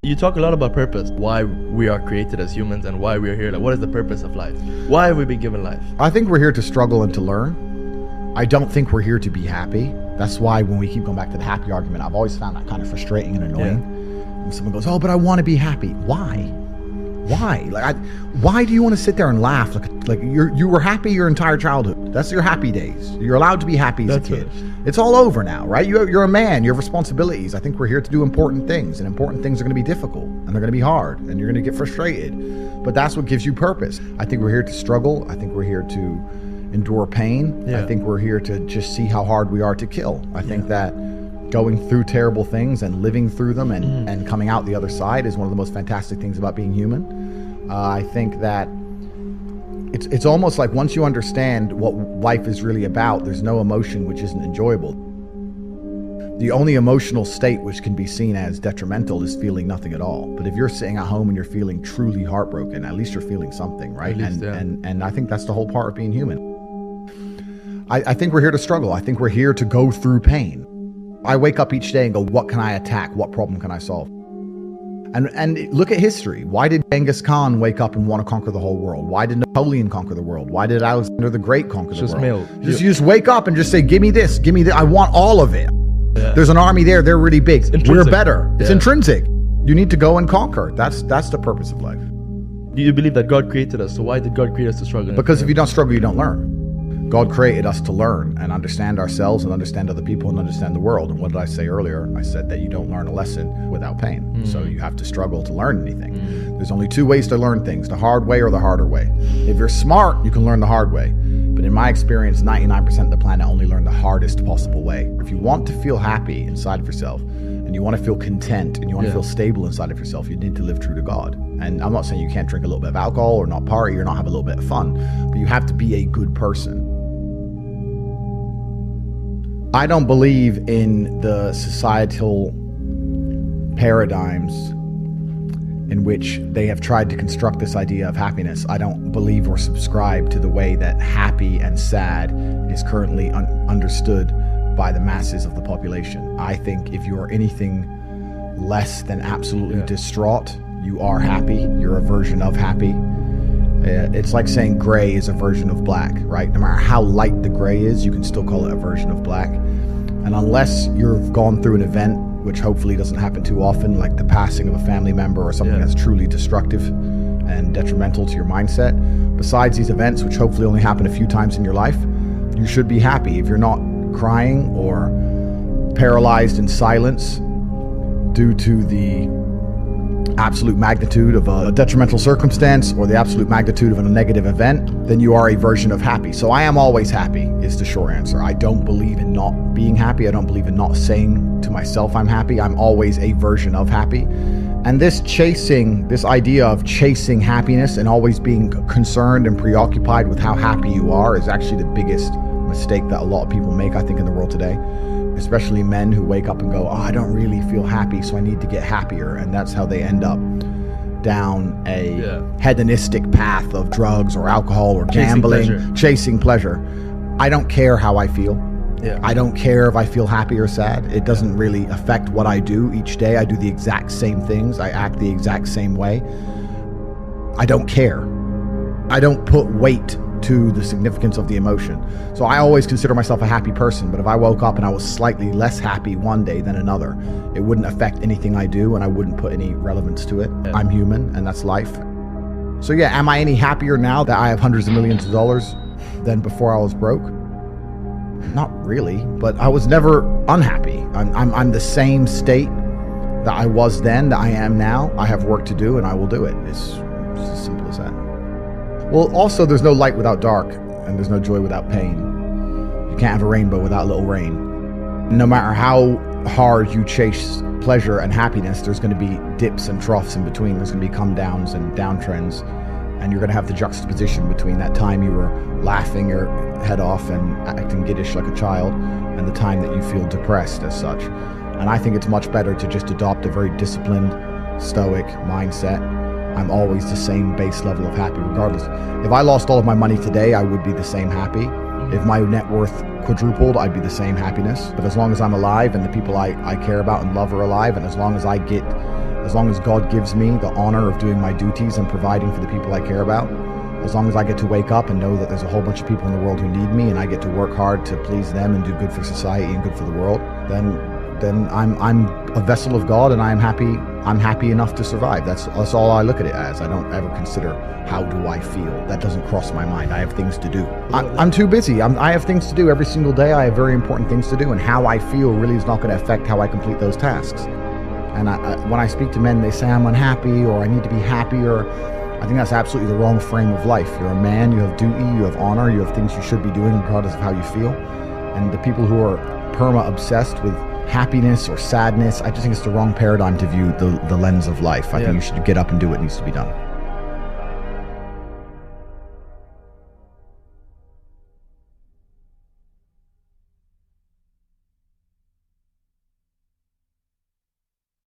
You talk a lot about purpose, why we are created as humans and why we are here. Like, what is the purpose of life? Why have we been given life? I think we're here to struggle and to learn. I don't think we're here to be happy. That's why when we keep going back to the happy argument, I've always found that kind of frustrating and annoying. Yeah. When someone goes, oh, but I want to be happy. Why? Why do you want to sit there and laugh like you were happy your entire childhood? That's your happy days. You're allowed to be happy as a kid. It's all over now, right? You're a man. You have responsibilities. I think we're here to do important things, and important things are going to be difficult, and they're going to be hard, and you're going to get frustrated. But that's what gives you purpose. I think we're here to struggle. I think we're here to endure pain. Yeah. I think we're here to just see how hard we are to kill. I think that going through terrible things and living through them and coming out the other side is one of the most fantastic things about being human. I think that it's almost like once you understand what life is really about, there's no emotion which isn't enjoyable. The only emotional state which can be seen as detrimental is feeling nothing at all. But if you're sitting at home and you're feeling truly heartbroken, at least you're feeling something, right? And I think that's the whole part of being human. I think we're here to struggle. I think we're here to go through pain. I wake up each day and go, what can I attack? What problem can I solve? And look at history. Why did Genghis Khan wake up and want to conquer the whole world? Why did Napoleon conquer the world? Why did Alexander the Great conquer the world? You just wake up and just say, give me this, give me that. I want all of it. Yeah. There's an army there. They're really big. We're better. It's intrinsic. You need to go and conquer. That's the purpose of life. Do you believe that God created us? So why did God create us to struggle? Because if you don't struggle, you don't learn. God created us to learn and understand ourselves and understand other people and understand the world. And what did I say earlier? I said that you don't learn a lesson without pain. So you have to struggle to learn anything. There's only two ways to learn things, the hard way or the harder way. If you're smart, you can learn the hard way. But in my experience, 99% of the planet only learn the hardest possible way. If you want to feel happy inside of yourself, and you want to feel content, and you want to feel stable inside of yourself, you need to live true to God. And I'm not saying you can't drink a little bit of alcohol or not party or not have a little bit of fun, but you have to be a good person. I don't believe in the societal paradigms in which they have tried to construct this idea of happiness. I don't believe or subscribe to the way that happy and sad is currently understood by the masses of the population. I think if you are anything less than absolutely distraught, you are happy. You're a version of happy. It's like saying gray is a version of black, right? No matter how light the gray is, you can still call it a version of black. And unless you've gone through an event, which hopefully doesn't happen too often, like the passing of a family member or something that's truly destructive and detrimental to your mindset, besides these events, which hopefully only happen a few times in your life, you should be happy. If you're not crying or paralyzed in silence due to the absolute magnitude of a detrimental circumstance or the absolute magnitude of a negative event, then you are a version of happy. So I am always happy is the short answer. I don't believe in not being happy. I don't believe in not saying to myself I'm happy. I'm always a version of happy. And this idea of chasing happiness and always being concerned and preoccupied with how happy you are is actually the biggest mistake that a lot of people make, I think, in the world today. Especially men who wake up and go, oh, I don't really feel happy, so I need to get happier. And that's how they end up down a hedonistic path of drugs or alcohol or gambling, chasing pleasure. I don't care how I feel. I don't care if I feel happy or sad. It doesn't really affect what I do each day. I do the exact same things. I act the exact same way. I don't care. I don't put weight to the significance of the emotion. So I always consider myself a happy person, but if I woke up and I was slightly less happy one day than another, it wouldn't affect anything I do and I wouldn't put any relevance to it. I'm human and that's life. So yeah, am I any happier now that I have hundreds of millions of dollars than before I was broke? Not really, but I was never unhappy. I'm the same state that I was then that I am now. I have work to do and I will do it. It's as simple as that. Well, also, there's no light without dark, and there's no joy without pain. You can't have a rainbow without a little rain. No matter how hard you chase pleasure and happiness, there's going to be dips and troughs in between. There's going to be come downs and downtrends, and you're going to have the juxtaposition between that time you were laughing your head off and acting giddish like a child, and the time that you feel depressed as such. And I think it's much better to just adopt a very disciplined, stoic mindset. I'm always the same base level of happy regardless. If I lost all of my money today, I would be the same happy. If my net worth quadrupled, I'd be the same happiness. But as long as I'm alive and the people I care about and love are alive, and as long as I get as long as God gives me the honor of doing my duties and providing for the people I care about, as long as I get to wake up and know that there's a whole bunch of people in the world who need me and I get to work hard to please them and do good for society and good for the world, then I'm a vessel of God, and I'm happy enough to survive. That's all I look at it as. I don't ever consider how do I feel. That doesn't cross my mind. I have things to do. I'm too busy. I have things to do every single day. I have very important things to do, and how I feel really is not going to affect how I complete those tasks. And when I speak to men, they say I'm unhappy or I need to be happier. I think that's absolutely the wrong frame of life. You're a man, you have duty, you have honor, you have things you should be doing regardless of how you feel. And the people who are perma-obsessed with happiness or sadness, I just think it's the wrong paradigm to view the lens of life. I think you should get up and do what needs to be done.